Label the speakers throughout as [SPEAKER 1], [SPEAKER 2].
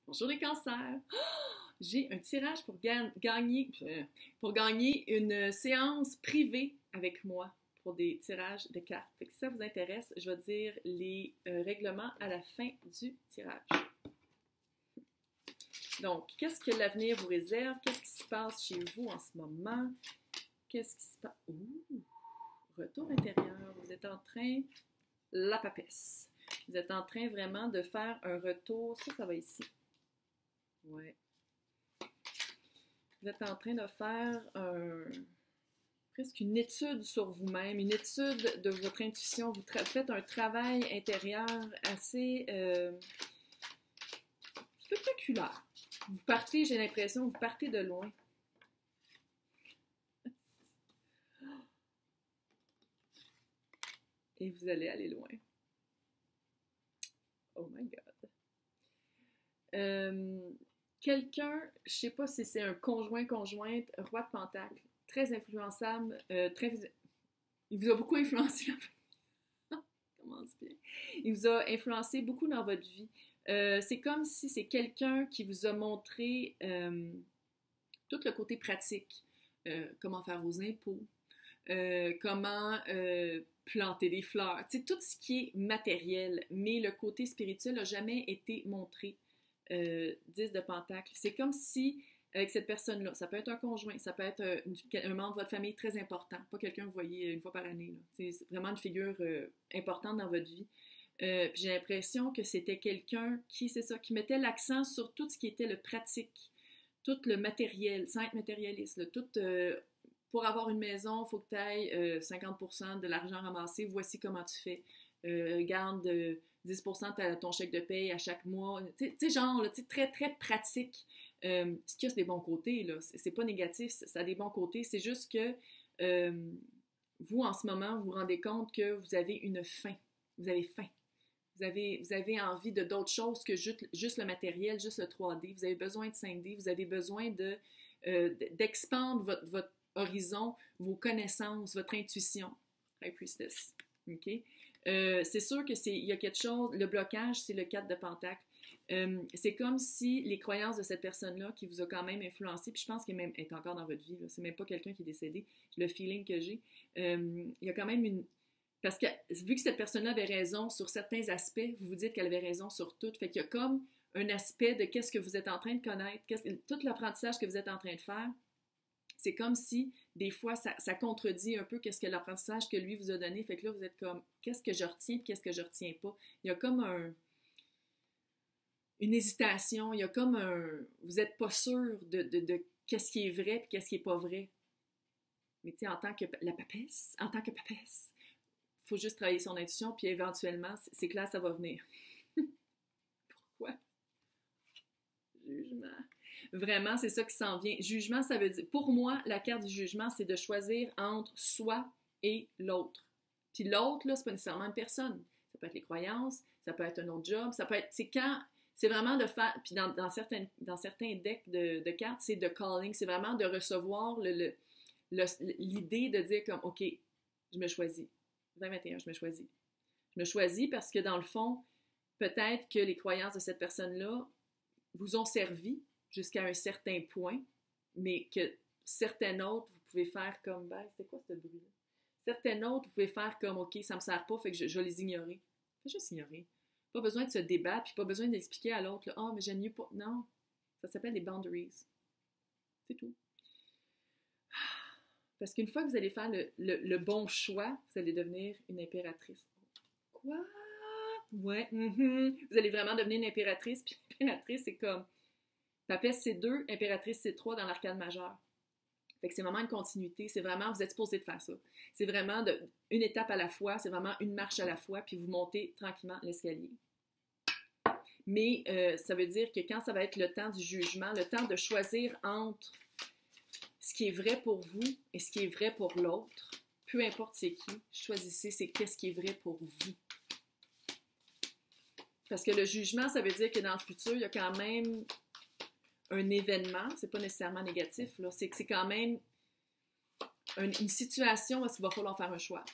[SPEAKER 1] Bonjour les cancers! J'ai un tirage pour gagner une séance privée avec moi pour des tirages de cartes. Fait que si ça vous intéresse, je vais dire les règlements à la fin du tirage. Donc, qu'est-ce que l'avenir vous réserve? Qu'est-ce qui se passe chez vous en ce moment? Qu'est-ce qui se passe? Ouh! Retour intérieur. Vous êtes en train... La papesse. Vous êtes en train vraiment de faire un retour. Ça va ici. Ouais. Vous êtes en train de faire presque une étude sur vous-même, une étude de votre intuition. Vous faites un travail intérieur assez spectaculaire. Vous partez, j'ai l'impression, vous partez de loin. Et vous allez aller loin. Oh my God. Quelqu'un, je ne sais pas si c'est un conjointe, roi de Pentacle, très influençable, il vous a beaucoup influencé. Commence bien. Il vous a influencé beaucoup dans votre vie. C'est comme si c'est quelqu'un qui vous a montré tout le côté pratique. Comment faire vos impôts, comment planter des fleurs, tu sais, tout ce qui est matériel, mais le côté spirituel n'a jamais été montré. 10 de Pentacle. C'est comme si, avec cette personne-là, ça peut être un conjoint, ça peut être un membre de votre famille très important, pas quelqu'un que vous voyez une fois par année. C'est vraiment une figure importante dans votre vie. Puis j'ai l'impression que c'était quelqu'un qui, c'est ça, qui mettait l'accent sur tout ce qui était le pratique, tout le matériel, sans être matérialiste, là, tout... pour avoir une maison, il faut que tu ailles 50% de l'argent ramassé. Voici comment tu fais. Garde 10% de ton chèque de paye à chaque mois. Tu sais, genre, là, très, très pratique. Ce qu'il y a, c'est des bons côtés, là. C'est pas négatif, ça a des bons côtés. C'est juste que vous, en ce moment, vous vous rendez compte que vous avez une faim. Vous avez faim. Vous avez envie de d'autres choses que juste le matériel, juste le 3D. Vous avez besoin de 5D. Vous avez besoin d'expandre votre horizon, vos connaissances, votre intuition. High Priestess. OK? C'est sûr qu'il y a quelque chose, le blocage, c'est le 4 de Pentacle. C'est comme si les croyances de cette personne-là qui vous a quand même influencé, puis je pense qu'elle est encore dans votre vie, c'est même pas quelqu'un qui est décédé, le feeling que j'ai, il y a quand même une... Parce que vu que cette personne-là avait raison sur certains aspects, vous vous dites qu'elle avait raison sur tout, fait qu'il y a comme un aspect de qu'est-ce que vous êtes en train de connaître, tout l'apprentissage que vous êtes en train de faire. C'est comme si, des fois, ça contredit un peu qu'est-ce que l'apprentissage que lui vous a donné. Fait que là, vous êtes comme, qu'est-ce que je retiens et qu'est-ce que je retiens pas? Il y a comme une hésitation, il y a comme vous n'êtes pas sûr de qu'est-ce qui est vrai et qu'est-ce qui n'est pas vrai. Mais tu sais, en tant que papesse, il faut juste travailler son intuition puis éventuellement, c'est clair, ça va venir. Pourquoi? Jugement. Vraiment, c'est ça qui s'en vient. Jugement, ça veut dire, pour moi, la carte du jugement, c'est de choisir entre soi et l'autre. Puis l'autre, là, c'est pas nécessairement une personne. Ça peut être les croyances, ça peut être un autre job, ça peut être, c'est vraiment de faire, puis dans certains decks de cartes, c'est de calling, c'est vraiment de recevoir l'idée de dire comme, OK, je me choisis. 2021, je me choisis. Je me choisis parce que dans le fond, peut-être que les croyances de cette personne-là vous ont servi jusqu'à un certain point, mais que certaines autres, vous pouvez faire comme, ben, c'était quoi ce bruit-là? Certaines autres, vous pouvez faire comme, OK, ça me sert pas, fait que je vais les ignorer. Fais juste ignorer. Pas besoin de se débattre, puis pas besoin d'expliquer à l'autre, oh, mais j'aime mieux pas. Non, ça s'appelle des boundaries. C'est tout. Parce qu'une fois que vous allez faire le bon choix, vous allez devenir une impératrice. Quoi? Ouais, Vous allez vraiment devenir une impératrice, puis l'impératrice, c'est comme papesse, c'est 2, impératrice, c'est 3 dans l'arcane majeur. Fait que c'est vraiment une continuité, c'est vraiment, vous êtes supposé de faire ça. C'est vraiment une étape à la fois, c'est vraiment une marche à la fois, puis vous montez tranquillement l'escalier. Mais ça veut dire que quand ça va être le temps du jugement, le temps de choisir entre ce qui est vrai pour vous et ce qui est vrai pour l'autre, peu importe c'est qui, choisissez c'est qu'est-ce qui est vrai pour vous. Parce que le jugement, ça veut dire que dans le futur, il y a quand même un événement, c'est pas nécessairement négatif, là, c'est que c'est quand même une situation où il va falloir faire un choix.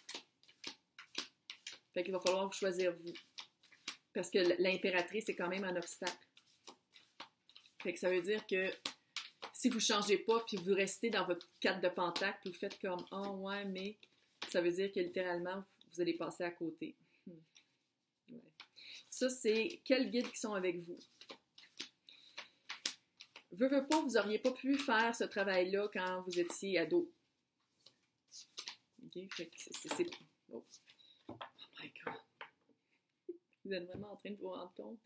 [SPEAKER 1] Fait qu'il va falloir choisir vous. Parce que l'impératrice, c'est quand même un obstacle. Fait que ça veut dire que si vous ne changez pas, puis vous restez dans votre 4 de pentacle, puis vous faites comme « Ah, ouais, mais... » Ça veut dire que littéralement, vous allez passer à côté. Ouais. Ça, c'est quels guides qui sont avec vous. Veux pas, vous n'auriez pas pu faire ce travail-là quand vous étiez ado. OK? Fait que c'est... Oh. Oh my God! Vous êtes vraiment en train de vous rendre compte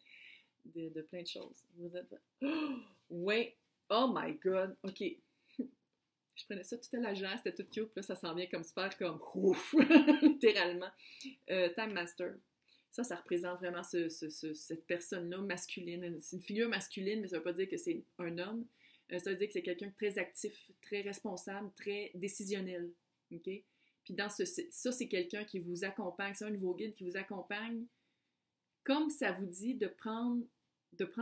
[SPEAKER 1] de plein de choses. Vous êtes... Oh! Oui! Oh my God! OK. Je prenais ça tout à la genre, c'était tout cute, puis là, ça s'en vient comme super, comme ouf, littéralement. Time Master. Ça représente vraiment cette personne-là masculine. C'est une figure masculine, mais ça ne veut pas dire que c'est un homme. Ça veut dire que c'est quelqu'un de très actif, très responsable, très décisionnel. OK? Puis ça, c'est quelqu'un qui vous accompagne. C'est un nouveau guide qui vous accompagne. Comme ça vous dit de prendre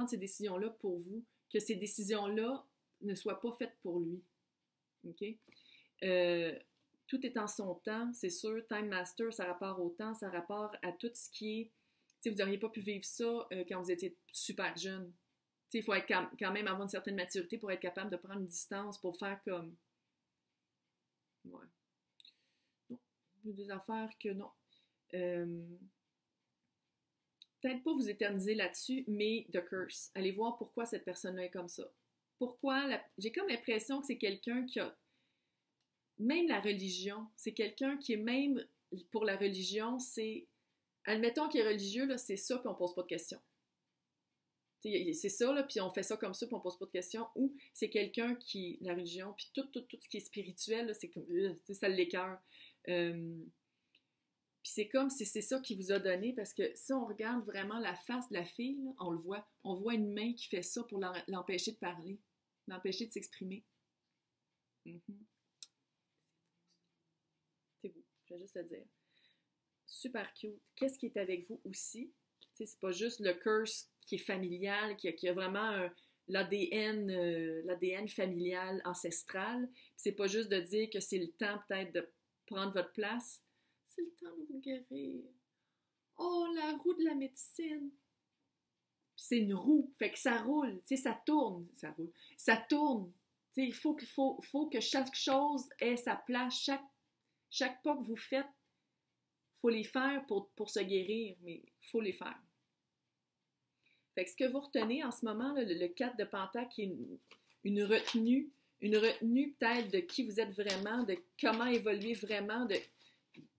[SPEAKER 1] ces décisions-là pour vous, que ces décisions-là ne soient pas faites pour lui. OK? Tout est en son temps, c'est sûr. Time Master, ça rapporte au temps, ça rapporte à tout ce qui est... Tu sais, vous n'auriez pas pu vivre ça quand vous étiez super jeune. Tu sais, il faut être quand même avoir une certaine maturité pour être capable de prendre une distance, pour faire comme... Ouais. Non. Il y a des affaires que non. Peut-être pas vous éterniser là-dessus, mais The Curse. Allez voir pourquoi cette personne-là est comme ça. Pourquoi? J'ai comme l'impression que c'est quelqu'un qui a... Même la religion, c'est quelqu'un qui est même... Pour la religion, c'est... Admettons qu'il est religieux, là, c'est ça, puis on pose pas de questions. C'est ça, là, puis on fait ça comme ça, puis on pose pas de questions. Ou c'est quelqu'un qui... La religion, puis tout ce qui est spirituel, là, c'est comme... ça l'écoeure. Puis c'est comme si c'est ça qui vous a donné, parce que si on regarde vraiment la face de la fille, là, on le voit. On voit une main qui fait ça pour l'empêcher de parler, l'empêcher de s'exprimer. C'est vous, je vais juste le dire. Super cute. Qu'est-ce qui est avec vous aussi? C'est pas juste le curse qui est familial, qui a vraiment l'ADN familial ancestral. C'est pas juste de dire que c'est le temps peut-être de prendre votre place. C'est le temps de vous guérir. Oh, la roue de la médecine! C'est une roue, fait que ça roule, ça tourne, ça roule. Ça tourne. Il faut que chaque chose ait sa place. Chaque pas que vous faites, il faut les faire pour se guérir, mais il faut les faire. Fait que ce que vous retenez en ce moment, là, le 4 de Pentacle, qui est une retenue peut-être de qui vous êtes vraiment, de comment évoluer vraiment, de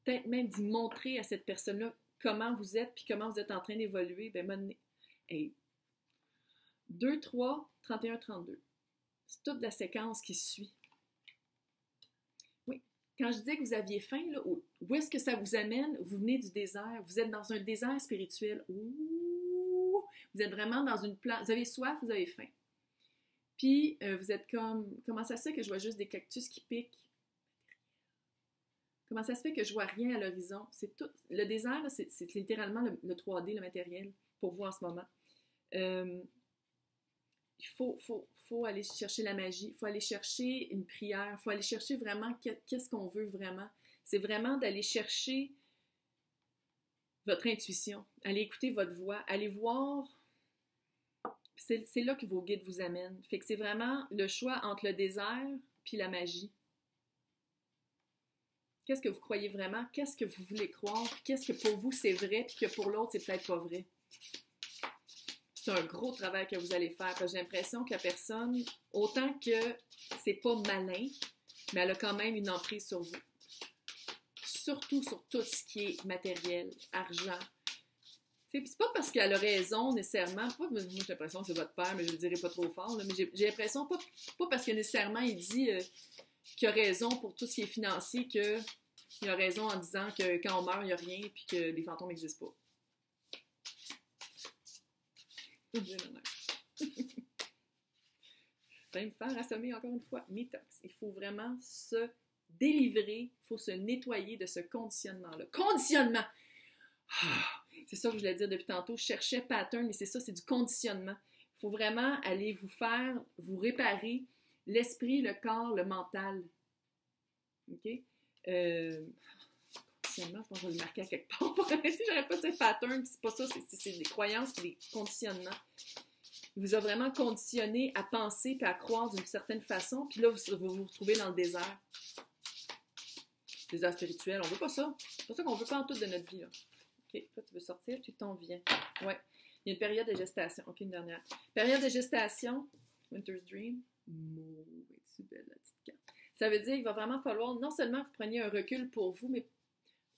[SPEAKER 1] peut-être même d'y montrer à cette personne-là comment vous êtes, puis comment vous êtes en train d'évoluer. Ben, hey, 2, 3, 31, 32. C'est toute la séquence qui suit. Oui. Quand je disais que vous aviez faim, là, où est-ce que ça vous amène? Vous venez du désert. Vous êtes dans un désert spirituel. Ouh! Vous êtes vraiment dans une place. Vous avez soif, vous avez faim. Puis, vous êtes comme... Comment ça se fait que je vois juste des cactus qui piquent? Comment ça se fait que je vois rien à l'horizon? C'est tout. Le désert, là, c'est littéralement le 3D, le matériel, pour vous en ce moment. Il faut aller chercher la magie, il faut aller chercher une prière, il faut aller chercher vraiment qu'est-ce qu'on veut vraiment. C'est vraiment d'aller chercher votre intuition, aller écouter votre voix, aller voir. C'est là que vos guides vous amènent. Fait que c'est vraiment le choix entre le désert puis la magie. Qu'est-ce que vous croyez vraiment? Qu'est-ce que vous voulez croire? Puis qu'est-ce que pour vous c'est vrai puis que pour l'autre c'est peut-être pas vrai? C'est un gros travail que vous allez faire. J'ai l'impression que la personne, autant que c'est pas malin, mais elle a quand même une emprise sur vous. Surtout sur tout ce qui est matériel, argent. C'est pas parce qu'elle a raison nécessairement. Moi, j'ai l'impression que c'est votre père, mais je le dirai pas trop fort. Là, mais j'ai l'impression, pas parce que nécessairement il dit qu'il a raison pour tout ce qui est financier, qu'il a raison en disant que quand on meurt, il n'y a rien et que les fantômes n'existent pas. Je vais me faire assommer encore une fois. Métox. Il faut vraiment se délivrer, il faut se nettoyer de ce conditionnement-là. Conditionnement! C'est ça que je voulais dire depuis tantôt. Je cherchais pattern, mais c'est ça, c'est du conditionnement. Il faut vraiment aller vous réparer l'esprit, le corps, le mental. OK? Conditionnement, je pense que je vais le marquer à quelque part pour arrêter. J'aurais pas dit pattern, c'est pas ça, c'est des croyances, c'est des conditionnements. Il vous a vraiment conditionné à penser et à croire d'une certaine façon, puis là, vous vous retrouvez dans le désert. Désert spirituel, on veut pas ça. C'est pas ça qu'on veut pas en tout de notre vie, là. OK, toi, tu veux sortir, tu t'en viens. Ouais. Il y a une période de gestation. OK, une dernière. Période de gestation, Winter's Dream. Oh, c'est belle la petite carte. Ça veut dire qu'il va vraiment falloir, non seulement que vous preniez un recul pour vous, mais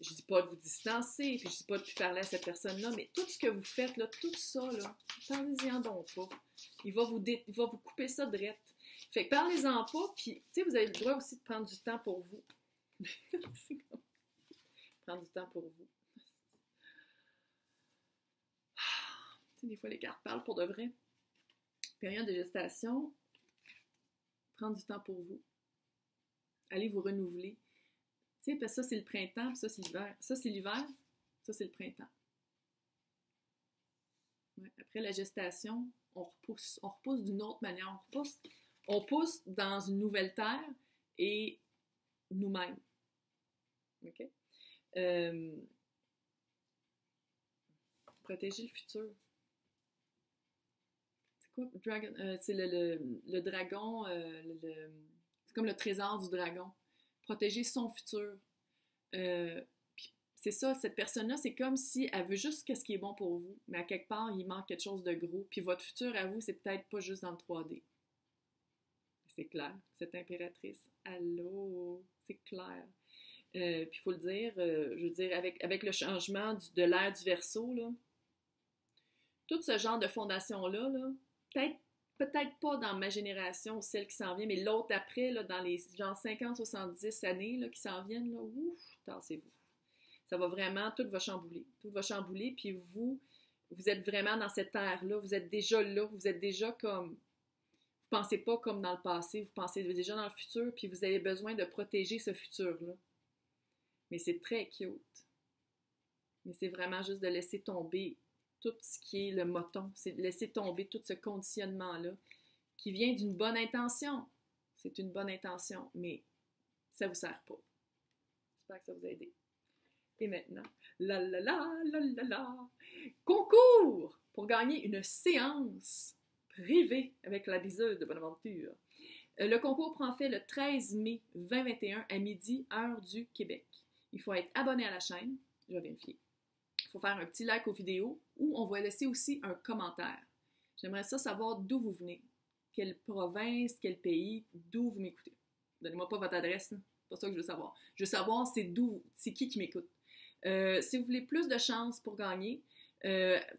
[SPEAKER 1] je dis pas de vous distancer, puis je dis pas de plus parler à cette personne-là, mais tout ce que vous faites, là, tout ça, là, parlez-en donc pas. Il va vous couper ça drette. Fait que parlez-en pas, puis, tu sais, vous avez le droit aussi de prendre du temps pour vous. C'est comme... Prendre du temps pour vous. Tu sais, des fois, les cartes parlent pour de vrai. Période de gestation, prendre du temps pour vous. Allez vous renouveler. Tu sais, parce que ça, c'est le printemps, puis ça, c'est l'hiver. Ça, c'est l'hiver, ça, c'est le printemps. Ouais. Après la gestation, on repousse d'une autre manière. On pousse dans une nouvelle terre et nous-mêmes. OK? Protéger le futur. C'est quoi? C'est le dragon, c'est comme le trésor du dragon. Protéger son futur. Puis c'est ça, cette personne-là, c'est comme si elle veut juste ce qui est bon pour vous, mais à quelque part, il manque quelque chose de gros. Puis votre futur à vous, c'est peut-être pas juste dans le 3D. C'est clair, cette impératrice. Allô, c'est clair. Puis il faut le dire, je veux dire, avec le changement de l'ère du Verseau, là, tout ce genre de fondation-là, là, peut-être pas dans ma génération, celle qui s'en vient, mais l'autre après, là, dans les genre 50-70 années là, qui s'en viennent, là, ouf, tassez-vous. Ça va vraiment, tout va chambouler. Tout va chambouler, puis vous êtes vraiment dans cette ère-là, vous êtes déjà là, vous êtes déjà comme... Vous pensez pas comme dans le passé, vous pensez déjà dans le futur, puis vous avez besoin de protéger ce futur-là. Mais c'est très cute. Mais c'est vraiment juste de laisser tomber tout ce qui est le moton, c'est de laisser tomber tout ce conditionnement-là qui vient d'une bonne intention. C'est une bonne intention, mais ça ne vous sert pas. J'espère que ça vous a aidé. Et maintenant, concours pour gagner une séance privée avec la biseuse de Bonaventure. Le concours prend fait le 13 mai 2021 à midi, heure du Québec. Il faut être abonné à la chaîne, je vais vérifier. Il faut faire un petit like aux vidéos ou on va laisser aussi un commentaire. J'aimerais ça savoir d'où vous venez. Quelle province, quel pays, d'où vous m'écoutez. Donnez-moi pas votre adresse, c'est pas ça que je veux savoir. Je veux savoir c'est qui m'écoute. Si vous voulez plus de chances pour gagner,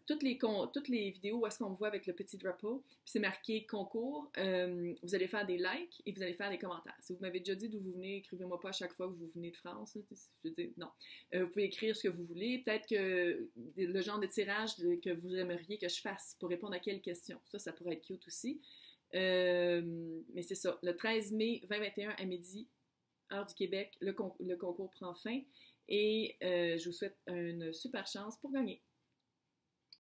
[SPEAKER 1] toutes les vidéos où est-ce qu'on me voit avec le petit drapeau, puis c'est marqué concours, vous allez faire des likes et vous allez faire des commentaires. Si vous m'avez déjà dit d'où vous venez, écrivez-moi pas à chaque fois que vous venez de France. Là, je veux dire, non. Vous pouvez écrire ce que vous voulez. Peut-être que le genre de tirage que vous aimeriez que je fasse pour répondre à quelle question. Ça pourrait être cute aussi. Mais c'est ça. Le 13 mai 2021 à midi, heure du Québec, le concours prend fin. Et je vous souhaite une super chance pour gagner.